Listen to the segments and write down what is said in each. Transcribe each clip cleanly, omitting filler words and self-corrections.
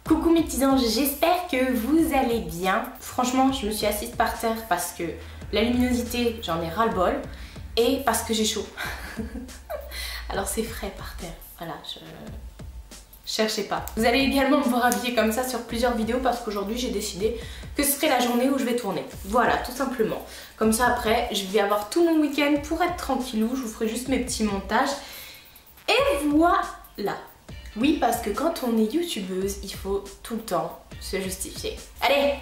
Coucou mes petits anges, j'espère que vous allez bien. Franchement, je me suis assise par terre parce que la luminosité, j'en ai ras-le-bol et parce que j'ai chaud. Alors c'est frais par terre, voilà, cherchez pas. Vous allez également me voir habillée comme ça sur plusieurs vidéos parce qu'aujourd'hui j'ai décidé que ce serait la journée où je vais tourner. Voilà, tout simplement. Comme ça après, je vais avoir tout mon week-end pour être tranquillou, je vous ferai juste mes petits montages. Et voilà. Oui, parce que quand on est youtubeuse, il faut tout le temps se justifier. Allez,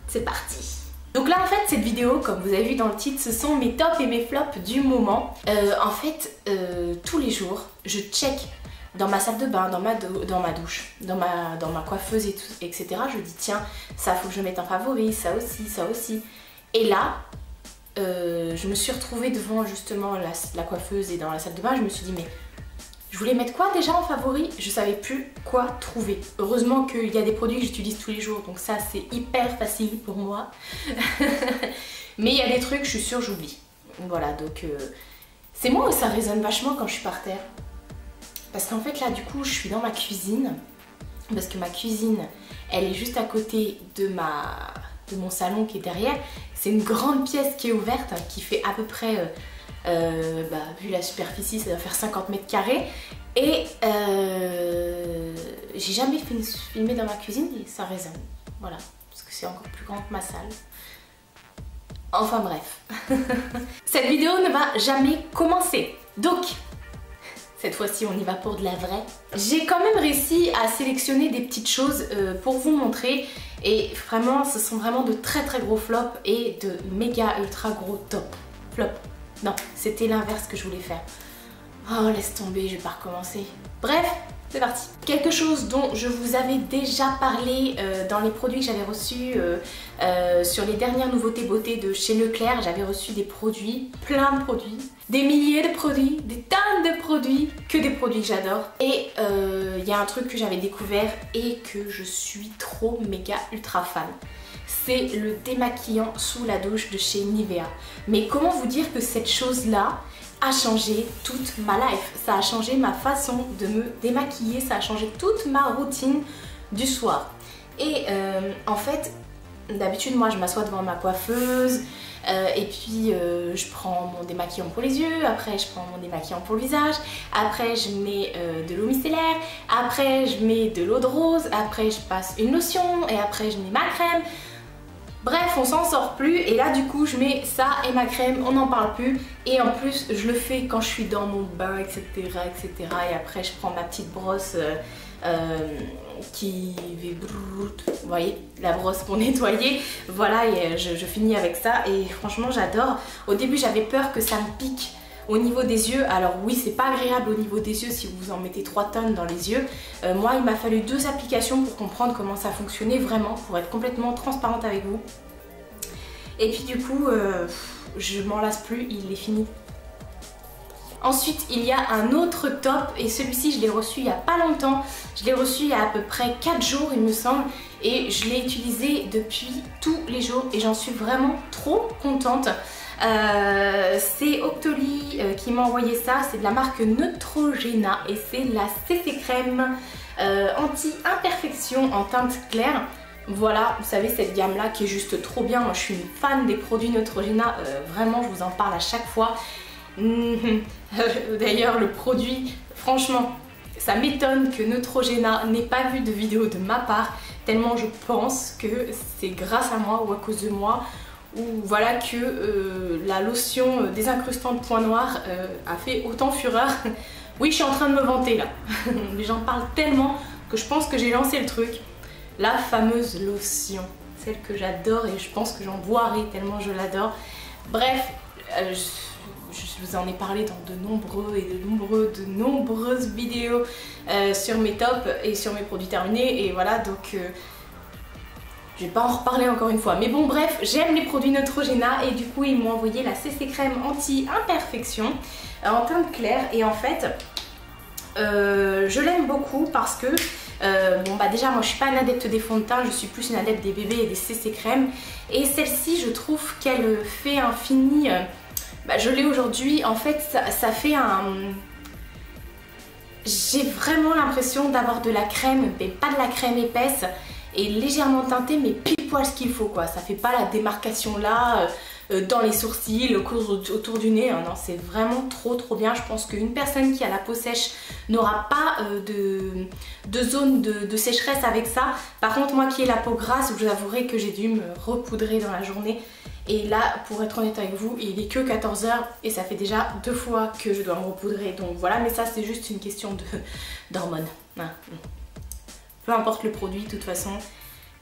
c'est parti. Donc là en fait cette vidéo, comme vous avez vu dans le titre, ce sont mes tops et mes flops du moment. En fait, tous les jours, je check dans ma salle de bain, dans ma douche, dans ma coiffeuse et tout, etc. Je dis tiens, ça faut que je mette en favori, ça aussi, ça aussi. Et là, je me suis retrouvée devant justement la coiffeuse et dans la salle de bain, je me suis dit mais je voulais mettre quoi déjà en favori? Je savais plus quoi trouver. Heureusement qu'il y a des produits que j'utilise tous les jours, donc ça c'est hyper facile pour moi. Mais il y a des trucs, je suis sûre, j'oublie. Voilà, donc c'est moi où ça résonne vachement quand je suis par terre. Parce qu'en fait là du coup je suis dans ma cuisine. Parce que ma cuisine, elle est juste à côté de mon salon qui est derrière. C'est une grande pièce qui est ouverte, qui fait à peu près... vu la superficie, ça doit faire 50 mètres carrés. Et j'ai jamais filmé dans ma cuisine et ça résonne. Voilà, parce que c'est encore plus grand que ma salle. Enfin bref. Cette vidéo ne va jamais commencer. Donc, cette fois-ci on y va pour de la vraie. J'ai quand même réussi à sélectionner des petites choses pour vous montrer. Et vraiment, ce sont vraiment de très très gros flops et de méga ultra gros top flop. Non, c'était l'inverse que je voulais faire. Oh, laisse tomber, je vais pas recommencer. Bref, c'est parti. Quelque chose dont je vous avais déjà parlé dans les produits que j'avais reçus sur les dernières nouveautés beauté de chez Leclerc. J'avais reçu des produits, plein de produits, des milliers de produits, des tonnes de produits, que des produits que j'adore. Et il y a un truc que j'avais découvert et que je suis trop méga ultra fan. C'est le démaquillant sous la douche de chez Nivea. Mais comment vous dire que cette chose-là a changé toute ma life. Ça a changé ma façon de me démaquiller, ça a changé toute ma routine du soir. Et en fait, d'habitude moi je m'assois devant ma coiffeuse et puis je prends mon démaquillant pour les yeux, après je prends mon démaquillant pour le visage, après je mets de l'eau micellaire, après je mets de l'eau de rose, après je passe une lotion et après je mets ma crème. Bref, on s'en sort plus et là du coup je mets ça et ma crème, on n'en parle plus. Et en plus je le fais quand je suis dans mon bain, etc. Et après je prends ma petite brosse qui... Vous voyez, la brosse pour nettoyer. Voilà, et je finis avec ça et franchement j'adore. Au début j'avais peur que ça me pique au niveau des yeux. Alors oui, c'est pas agréable au niveau des yeux si vous en mettez 3 tonnes dans les yeux. Moi il m'a fallu 2 applications pour comprendre comment ça fonctionnait vraiment, pour être complètement transparente avec vous. Et puis du coup je m'en lasse plus, il est fini. Ensuite il y a un autre top et celui-ci je l'ai reçu il y a pas longtemps. Je l'ai reçu il y a à peu près 4 jours il me semble. Et je l'ai utilisé depuis tous les jours et j'en suis vraiment trop contente. C'est Octoly qui m'a envoyé ça, c'est de la marque Neutrogena et c'est la CC crème anti-imperfection en teinte claire. Voilà, vous savez cette gamme là qui est juste trop bien. Moi je suis une fan des produits Neutrogena, vraiment je vous en parle à chaque fois. D'ailleurs le produit, franchement ça m'étonne que Neutrogena n'ait pas vu de vidéo de ma part, tellement je pense que c'est grâce à moi ou à cause de moi ou voilà que la lotion désincrustante point noir a fait autant fureur. Oui, je suis en train de me vanter là, mais j'en parle tellement que je pense que j'ai lancé le truc. La fameuse lotion, celle que j'adore et je pense que j'en boirai tellement je l'adore. Bref, je vous en ai parlé dans de nombreuses vidéos sur mes tops et sur mes produits terminés et voilà donc... je vais pas en reparler encore une fois. Mais bon bref, j'aime les produits Neutrogena et du coup ils m'ont envoyé la CC crème anti-imperfection en teinte claire. Et en fait, je l'aime beaucoup parce que, bon bah déjà moi je suis pas une adepte des fonds de teint, je suis plus une adepte des bébés et des CC crème. Et celle-ci je trouve qu'elle fait un fini, je l'ai aujourd'hui, en fait ça fait un... j'ai vraiment l'impression d'avoir de la crème, mais pas de la crème épaisse, et légèrement teintée, mais pile poil ce qu'il faut quoi. Ça fait pas la démarcation là, dans les sourcils, autour du nez, hein. Non, c'est vraiment trop bien. Je pense qu'une personne qui a la peau sèche n'aura pas de zone de sécheresse avec ça. Par contre, moi qui ai la peau grasse, je vous avouerai que j'ai dû me repoudrer dans la journée. Et là, pour être honnête avec vous, il est que 14 h et ça fait déjà 2 fois que je dois me repoudrer. Donc voilà, mais ça c'est juste une question d'hormones. Hein. Peu importe le produit, de toute façon.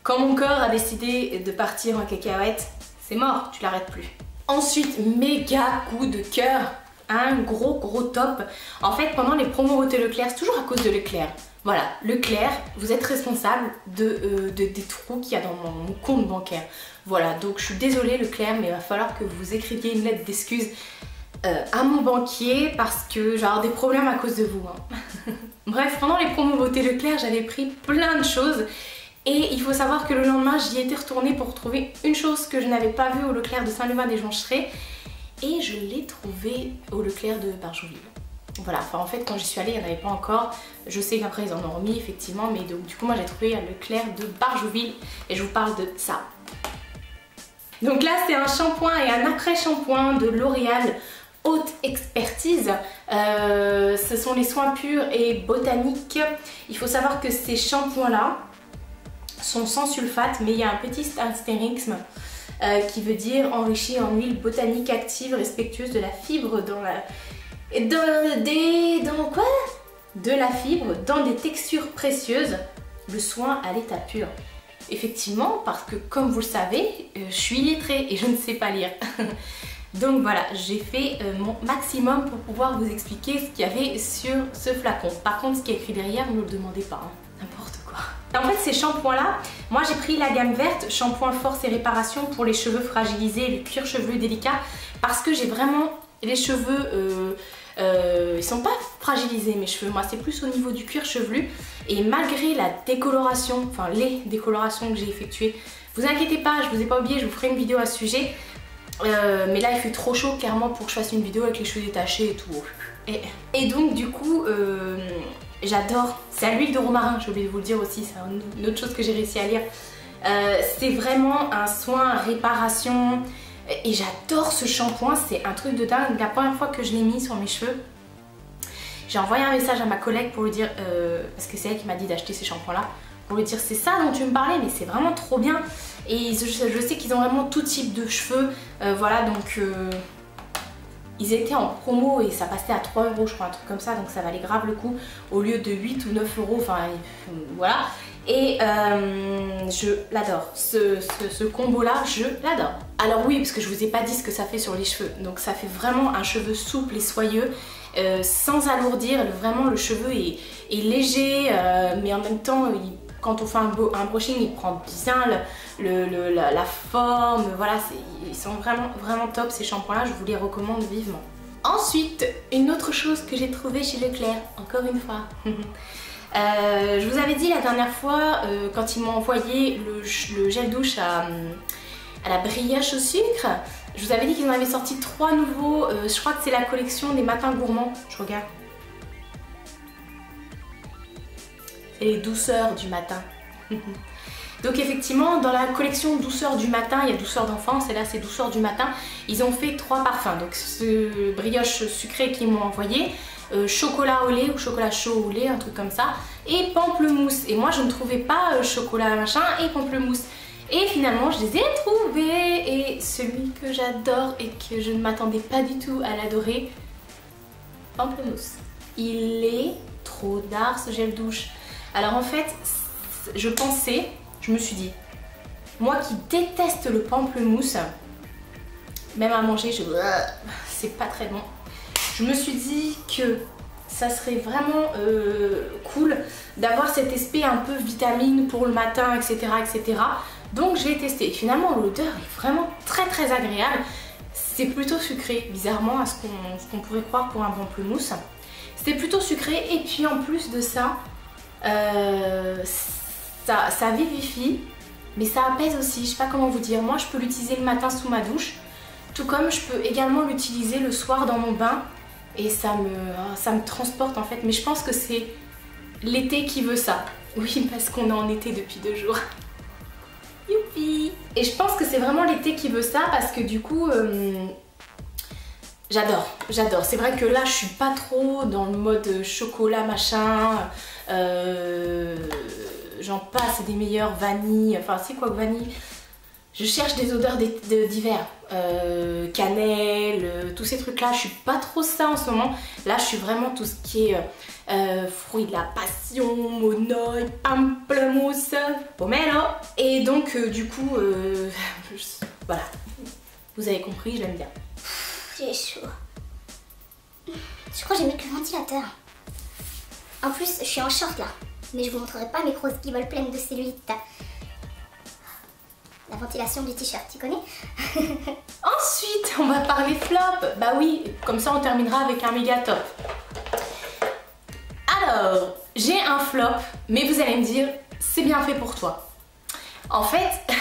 Quand mon corps a décidé de partir en cacahuète, c'est mort, tu l'arrêtes plus. Ensuite, méga coup de cœur, un gros top. En fait, pendant les promos Beauté Leclerc, c'est toujours à cause de Leclerc. Voilà, Leclerc, vous êtes responsable des trous qu'il y a dans mon compte bancaire. Voilà, donc je suis désolée Leclerc, mais il va falloir que vous écriviez une lettre d'excuse à mon banquier parce que j'ai des problèmes à cause de vous. Hein. Bref, pendant les promos Beauté Leclerc, j'avais pris plein de choses et il faut savoir que le lendemain, j'y étais retournée pour trouver une chose que je n'avais pas vue au Leclerc de Saint-Levin-des-Joncherets et je l'ai trouvée au Leclerc de Barjouville. Voilà, enfin en fait quand j'y suis allée il n'y en avait pas encore, je sais qu'après ils en ont remis effectivement, mais donc du coup moi j'ai trouvé le Leclerc de Barjouville et je vous parle de ça. Donc là c'est un shampoing et un après-shampoing de L'Oréal Haute Expertise, ce sont les soins purs et botaniques. Il faut savoir que ces shampoings là sont sans sulfate, mais il y a un petit astérisme qui veut dire enrichi en huile botanique active respectueuse de la fibre dans la fibre dans des textures précieuses, le soin à l'état pur. Effectivement, parce que comme vous le savez, je suis illettrée et je ne sais pas lire. Donc voilà, j'ai fait mon maximum pour pouvoir vous expliquer ce qu'il y avait sur ce flacon. Par contre, ce qui est écrit derrière, ne me le demandez pas, hein. N'importe quoi. Et en fait, ces shampoings-là, moi j'ai pris la gamme verte, shampoing force et réparation pour les cheveux fragilisés, les cuirs chevelu délicats, parce que j'ai vraiment les cheveux... ils sont pas fragilisés mes cheveux, moi c'est plus au niveau du cuir chevelu et malgré la décoloration, enfin les décolorations que j'ai effectuées, vous inquiétez pas, je vous ai pas oublié, je vous ferai une vidéo à ce sujet, mais là il fait trop chaud clairement pour que je fasse une vidéo avec les cheveux détachés et tout. Et donc du coup j'adore, c'est à l'huile de romarin, j'ai oublié de vous le dire aussi, c'est une autre chose que j'ai réussi à lire, c'est vraiment un soin réparation. Et j'adore ce shampoing, c'est un truc de dingue. La première fois que je l'ai mis sur mes cheveux, j'ai envoyé un message à ma collègue pour lui dire, parce que c'est elle qui m'a dit d'acheter ces shampoings là, pour lui dire c'est ça dont tu me parlais, mais c'est vraiment trop bien. Et je sais qu'ils ont vraiment tout type de cheveux, voilà, donc ils étaient en promo et ça passait à 3 € je crois, un truc comme ça, donc ça valait grave le coup au lieu de 8 ou 9 €, enfin voilà. Et je l'adore, ce combo là, je l'adore. Alors oui, parce que je vous ai pas dit ce que ça fait sur les cheveux, donc ça fait vraiment un cheveu souple et soyeux, sans alourdir, vraiment le cheveu est léger, mais en même temps, quand on fait un brushing, il prend bien la forme, voilà, ils sont vraiment top ces shampoings là, je vous les recommande vivement. Ensuite, une autre chose que j'ai trouvée chez Leclerc, encore une fois. Je vous avais dit la dernière fois, quand ils m'ont envoyé le gel douche à la brioche au sucre, je vous avais dit qu'ils en avaient sorti 3 nouveaux, je crois que c'est la collection des matins gourmands, je regarde. C'est les douceurs du matin. Donc effectivement, dans la collection douceur du matin, il y a douceur d'enfance et là c'est douceur du matin, ils ont fait 3 parfums. Donc ce brioche sucrée qu'ils m'ont envoyé, chocolat au lait ou chocolat chaud au lait, un truc comme ça, et pamplemousse. Et moi je ne trouvais pas chocolat machin et pamplemousse. Et finalement je les ai trouvés, et celui que j'adore et que je ne m'attendais pas du tout à l'adorer, pamplemousse. Il est trop d'art ce gel douche. Alors en fait, je me suis dit, moi qui déteste le pamplemousse, même à manger, c'est pas très bon. Je me suis dit que ça serait vraiment cool d'avoir cet aspect un peu vitamine pour le matin, etc. etc. Donc je l'ai testé. Finalement l'odeur est vraiment très agréable. C'est plutôt sucré, bizarrement à ce qu'on pourrait croire pour un pamplemousse. C'est plutôt sucré et puis en plus de ça, ça vivifie, mais ça apaise aussi, je sais pas comment vous dire. Moi je peux l'utiliser le matin sous ma douche, tout comme je peux également l'utiliser le soir dans mon bain. et ça me transporte en fait. Mais je pense que c'est l'été qui veut ça. Oui, parce qu'on est en été depuis 2 jours. Youpi! Et je pense que c'est vraiment l'été qui veut ça parce que du coup, j'adore. C'est vrai que là, je suis pas trop dans le mode chocolat machin. J'en passe des meilleurs, vanille. Enfin, c'est quoi que vanille? Je cherche des odeurs d'hiver. Cannelle, tous ces trucs là. Je suis pas trop ça en ce moment. Là, je suis vraiment tout ce qui est fruits de la passion, monoï, pamplemousse, pomelo. Et donc, du coup, voilà. Vous avez compris, je l'aime bien. J'ai chaud. Je crois que j'ai mis que le ventilateur. En plus, je suis en short là. Mais je vous montrerai pas mes grosses guibolles pleines de cellulite. La ventilation du t-shirt, tu connais? Ensuite, on va parler flop. Bah oui, comme ça on terminera avec un méga top. Alors, j'ai un flop, mais vous allez me dire, c'est bien fait pour toi. En fait,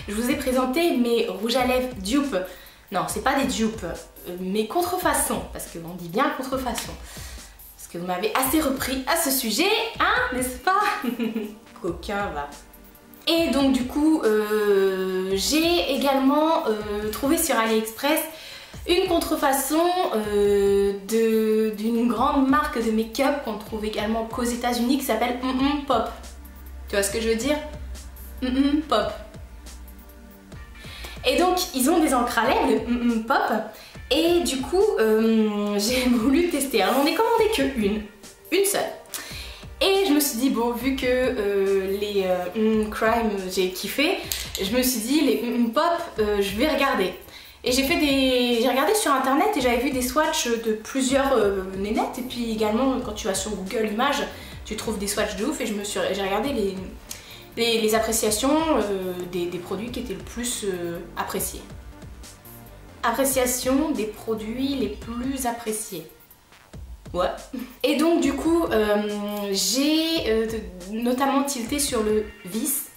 je vous ai présenté mes rouges à lèvres dupes. Non, c'est pas des dupes, mes contrefaçons, parce qu'on dit bien contrefaçon. Parce que vous m'avez assez repris à ce sujet, hein, n'est-ce pas? Coquin, va. Et donc du coup, j'ai également trouvé sur AliExpress une contrefaçon d'une grande marque de make-up qu'on trouve également qu'aux États-Unis qui s'appelle Pop. Tu vois ce que je veux dire? Pop. Et donc ils ont des encres à lèvres, le Pop. Et du coup, j'ai voulu tester. Alors, j'en ai commandé une seule. Et je me suis dit, bon, vu que les Crime, j'ai kiffé, je me suis dit, les Pop, je vais regarder. Et j'ai regardé sur internet et j'avais vu des swatchs de plusieurs nénettes. Et puis également, quand tu vas sur Google Images, tu trouves des swatchs de ouf. Et j'ai regardé les appréciations des produits qui étaient le plus appréciés. Appréciation des produits les plus appréciés. Ouais. Et donc du coup, j'ai notamment tilté sur le Vice,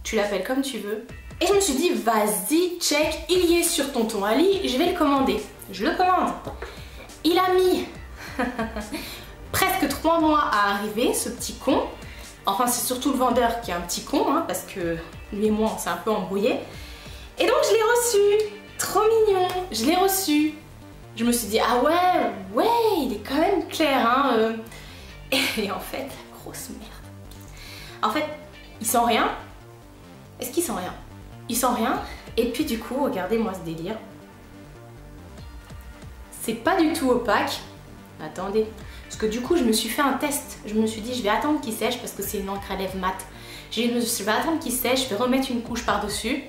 tu l'appelles comme tu veux. Et je me suis dit, vas-y, check, il y est sur Tonton Ali, je vais le commander. Je le commande. Il a mis presque 3 mois à arriver, ce petit con. Enfin, c'est surtout le vendeur qui est un petit con, hein, parce que lui et moi, on s'est un peu embrouillé. Et donc, je l'ai reçu. Trop mignon. Je l'ai reçu. Je me suis dit, ah ouais, il est quand même clair, hein. Et en fait, grosse merde. En fait, il sent rien. Est-ce qu'il sent rien? Il sent rien. Et puis du coup, regardez-moi ce délire. C'est pas du tout opaque. Attendez. Parce que du coup, je me suis fait un test. Je me suis dit, je vais attendre qu'il sèche parce que c'est une encre à lèvres mat. Je vais attendre qu'il sèche, je vais remettre une couche par-dessus.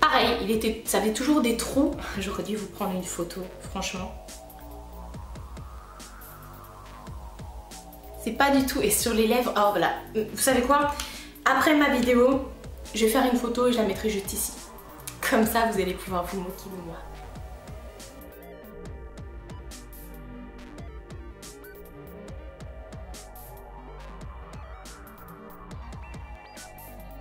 Pareil, ça avait toujours des trous. J'aurais dû vous prendre une photo, franchement. C'est pas du tout. Et sur les lèvres, oh voilà. Vous savez quoi? Après ma vidéo, je vais faire une photo et je la mettrai juste ici. Comme ça, vous allez pouvoir vous moquer de moi.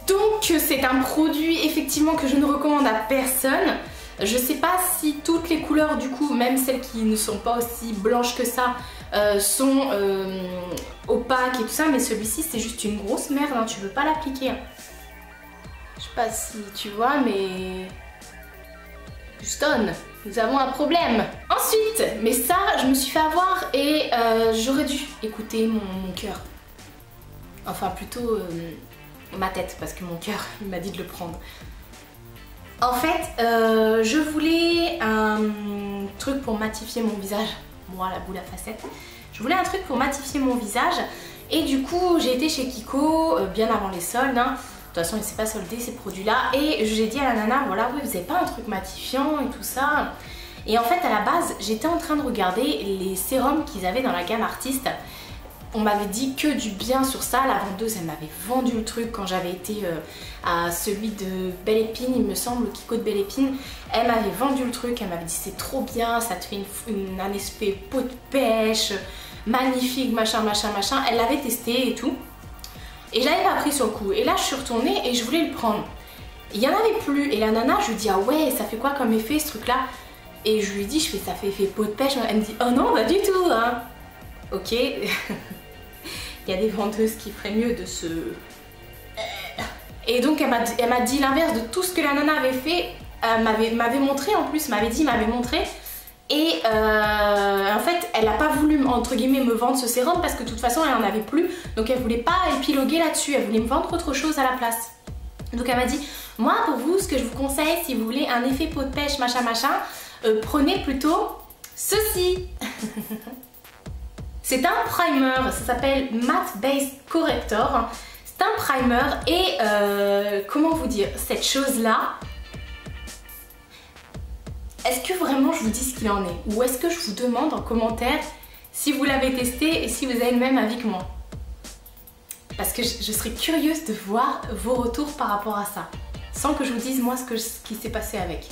Donc c'est un produit effectivement que je ne recommande à personne. Je sais pas si toutes les couleurs du coup, même celles qui ne sont pas aussi blanches que ça, sont opaques et tout ça, mais celui-ci c'est juste une grosse merde, hein, tu veux pas l'appliquer. Hein. Je sais pas si tu vois, mais... Houston, nous avons un problème. Ensuite, mais ça, je me suis fait avoir et j'aurais dû écouter mon cœur. Enfin plutôt... ma tête, parce que mon cœur il m'a dit de le prendre. En fait, je voulais un truc pour matifier mon visage. Moi, la boule à facettes. Je voulais un truc pour matifier mon visage. Et du coup, j'ai été chez Kiko, bien avant les soldes. Hein. De toute façon, il ne s'est pas soldé ces produits-là. Et j'ai dit à la nana, voilà, oui, vous n'avez pas un truc matifiant et tout ça. Et en fait, à la base, j'étais en train de regarder les sérums qu'ils avaient dans la gamme Artiste. On m'avait dit que du bien sur ça, la vendeuse elle m'avait vendu le truc quand j'avais été à celui de Belle Épine, il me semble, le Kiko de Belle Épine. Elle m'avait vendu le truc, elle m'avait dit c'est trop bien, ça te fait un aspect peau de pêche, magnifique, machin, machin, machin. Elle l'avait testé et tout. Et je l'avais pas pris sur le coup. Et là je suis retournée et je voulais le prendre. Il y en avait plus et la nana je lui dis ah ouais ça fait quoi comme effet ce truc là? Et je lui dis, ça fait effet peau de pêche. Elle me dit, oh non, pas du tout, hein. Ok. Il y a des vendeuses qui feraient mieux de se... Et donc elle m'a dit l'inverse de tout ce que la nana avait fait. M'avait montré en plus, m'avait montré. Et en fait, elle n'a pas voulu, entre guillemets, me vendre ce sérum parce que de toute façon, elle en avait plus. Donc elle voulait pas épiloguer là-dessus, elle voulait me vendre autre chose à la place. Donc elle m'a dit, moi pour vous, ce que je vous conseille, si vous voulez un effet peau de pêche, machin, prenez plutôt ceci. C'est un primer, ça s'appelle Matte Base Corrector. C'est un primer et comment vous dire, cette chose-là, est-ce que vraiment je vous dis ce qu'il en est? Ou est-ce que je vous demande en commentaire si vous l'avez testé et si vous avez le même avis que moi? Parce que je serais curieuse de voir vos retours par rapport à ça. Sans que je vous dise moi ce qui s'est passé avec.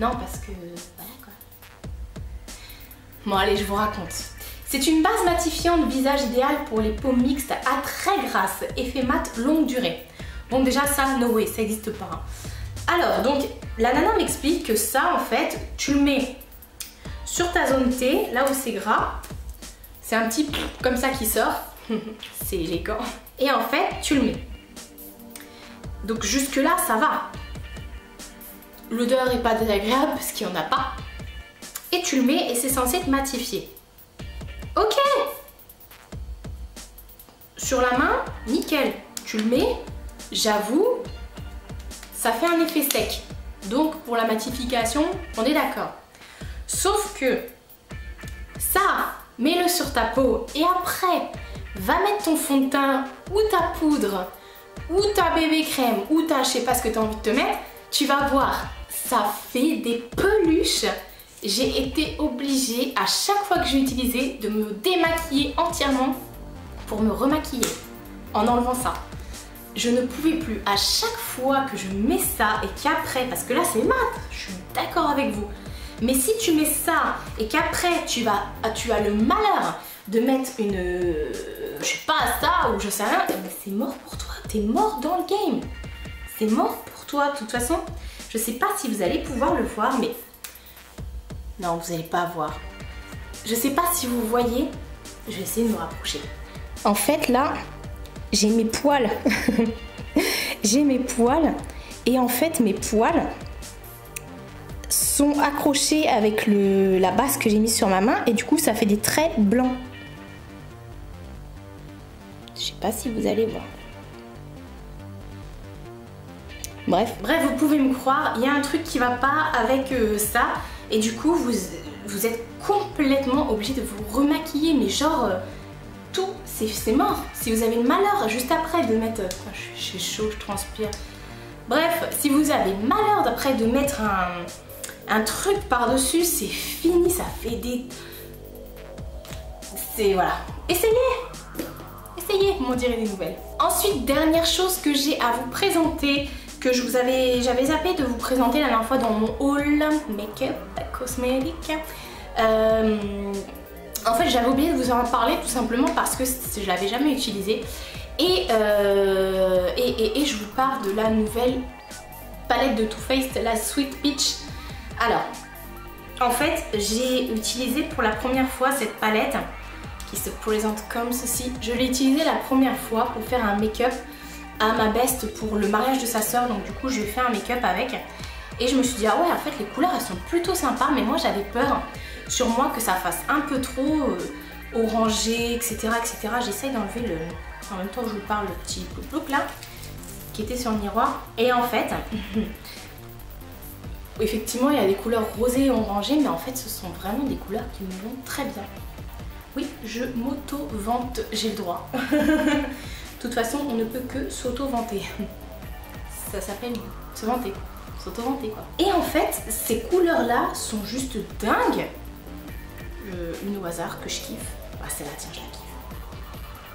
Non, parce que... voilà quoi. Bon allez, je vous raconte. C'est une base matifiante visage idéale pour les peaux mixtes à très grasse, effet mat longue durée. Bon déjà ça, no way, ça n'existe pas. Hein. Alors donc, la nana m'explique que ça en fait, tu le mets sur ta zone T, là où c'est gras. C'est un petit comme ça qui sort. C'est élégant. Et en fait, tu le mets. Donc jusque là, ça va. L'odeur est pas désagréable parce qu'il n'y en a pas. Et tu le mets et c'est censé te matifier. Ok. Sur la main, nickel. Tu le mets, j'avoue, ça fait un effet sec. Donc pour la matification, on est d'accord. Sauf que ça, mets-le sur ta peau et après, va mettre ton fond de teint ou ta poudre ou ta bébé crème ou ta je sais pas ce que tu as envie de te mettre, tu vas voir, ça fait des peluches. J'ai été obligée à chaque fois que j'ai utilisé de me démaquiller entièrement pour me remaquiller en enlevant ça. Je ne pouvais plus à chaque fois que je mets ça et qu'après, parce que là c'est mat, je suis d'accord avec vous, mais si tu mets ça et qu'après tu as le malheur de mettre une, je sais pas ça ou je sais rien, c'est mort pour toi, t'es mort dans le game, c'est mort pour toi. De toute façon, je sais pas si vous allez pouvoir le voir, mais non, vous allez pas voir. Je sais pas si vous voyez, je vais essayer de me rapprocher. En fait là, j'ai mes poils, j'ai mes poils et en fait mes poils sont accrochés avec la base que j'ai mise sur ma main et du coup ça fait des traits blancs. Je sais pas si vous allez voir. Bref, vous pouvez me croire, il y a un truc qui va pas avec ça et du coup vous êtes complètement obligé de vous remaquiller, mais genre tout, c'est mort. Si vous avez le malheur juste après de mettre... j'ai chaud, je transpire. Bref, si vous avez le malheur d'après de mettre un truc par-dessus, c'est fini, ça fait des... C'est... voilà. Essayez, vous m'en direz des nouvelles. Ensuite, dernière chose que j'ai à vous présenter, que j'avais zappé de vous présenter la dernière fois dans mon haul make-up cosmétique. En fait, j'avais oublié de vous en parler tout simplement parce que je l'avais jamais utilisé. Et je vous parle de la nouvelle palette de Too Faced, la Sweet Peach. Alors, en fait, j'ai utilisé pour la première fois cette palette qui se présente comme ceci. Je l'ai utilisée la première fois pour faire un make-up à ma best pour le mariage de sa soeur. Donc du coup, je fais un make-up avec. Et je me suis dit, ah ouais, en fait, les couleurs, elles sont plutôt sympas. Mais moi, j'avais peur sur moi que ça fasse un peu trop orangé, etc. etc. J'essaye d'enlever le... En même temps que je vous parle, le petit plouc là, qui était sur le miroir. Et en fait, effectivement, il y a des couleurs rosées et orangées, mais en fait, ce sont vraiment des couleurs qui me vont très bien. Oui, je m'auto-vante, j'ai le droit. De toute façon, on ne peut que s'auto-vanter. Ça s'appelle se vanter. S'auto-vanter quoi. Et en fait, ces couleurs-là sont juste dingues. Une au hasard que je kiffe. Ah, celle-là, tiens, je la kiffe.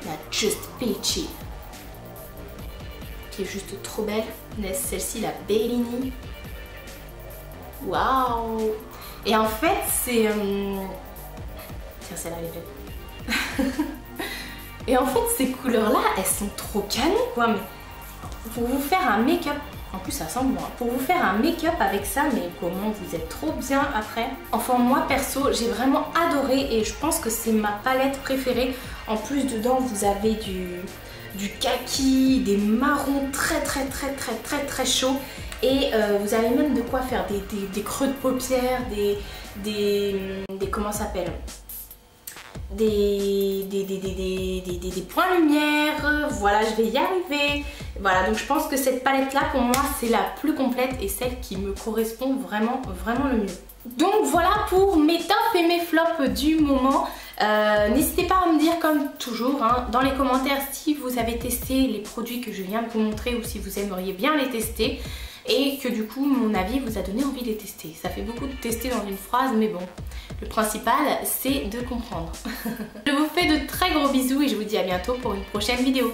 La Just Peachy. Qui est juste trop belle. Celle-ci, la Bellini. Waouh! Et en fait, c'est... Tiens, celle-là, elle est belle. Et en fait, ces couleurs-là, elles sont trop canon, quoi. Mais pour vous faire un make-up En plus ça sent bon. Pour vous faire un make-up avec ça, mais comment vous êtes trop bien après. Enfin moi perso j'ai vraiment adoré et je pense que c'est ma palette préférée. En plus dedans vous avez du kaki, des marrons très chauds. Et vous avez même de quoi faire des creux de paupières, comment ça s'appelle, des points lumière. Voilà, je vais y arriver. Voilà, donc je pense que cette palette là pour moi c'est la plus complète et celle qui me correspond vraiment le mieux. Donc voilà pour mes tops et mes flops du moment. N'hésitez pas à me dire comme toujours hein, dans les commentaires si vous avez testé les produits que je viens de vous montrer ou si vous aimeriez bien les tester. Et que du coup mon avis vous a donné envie de les tester. Ça fait beaucoup de tester dans une phrase mais bon, le principal c'est de comprendre. Je vous fais de très gros bisous et je vous dis à bientôt pour une prochaine vidéo.